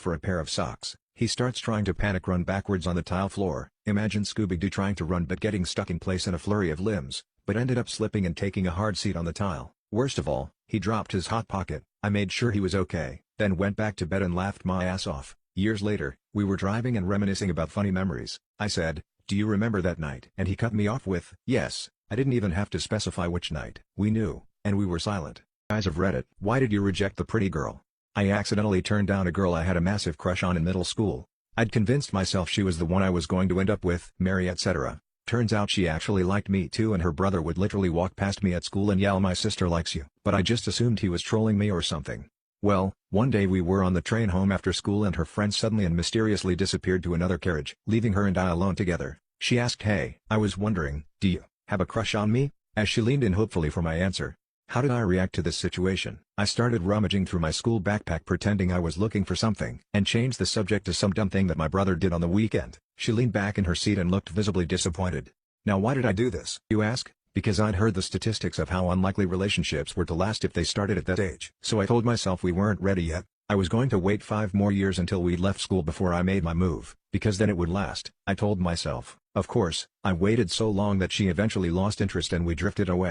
for a pair of socks. He starts trying to panic run backwards on the tile floor. Imagine Scooby-Doo trying to run but getting stuck in place in a flurry of limbs, but ended up slipping and taking a hard seat on the tile. Worst of all, he dropped his Hot Pocket. I made sure he was okay, then went back to bed and laughed my ass off. Years later, we were driving and reminiscing about funny memories. I said, "Do you remember that night?" And he cut me off with, "Yes." I didn't even have to specify which night. We knew, and we were silent. Guys of Reddit, why did you reject the pretty girl? I accidentally turned down a girl I had a massive crush on in middle school. I'd convinced myself she was the one I was going to end up with, marry, etc. Turns out she actually liked me too, and her brother would literally walk past me at school and yell, "My sister likes you." But I just assumed he was trolling me or something. Well, one day we were on the train home after school and her friend suddenly and mysteriously disappeared to another carriage, leaving her and I alone together. She asked, "Hey, I was wondering, do you have a crush on me?" as she leaned in hopefully for my answer. How did I react to this situation? I started rummaging through my school backpack pretending I was looking for something, and changed the subject to some dumb thing that my brother did on the weekend. She leaned back in her seat and looked visibly disappointed. Now why did I do this, you ask? Because I'd heard the statistics of how unlikely relationships were to last if they started at that age. So I told myself we weren't ready yet. I was going to wait 5 more years until we'd left school before I made my move, because then it would last, I told myself. Of course, I waited so long that she eventually lost interest and we drifted away.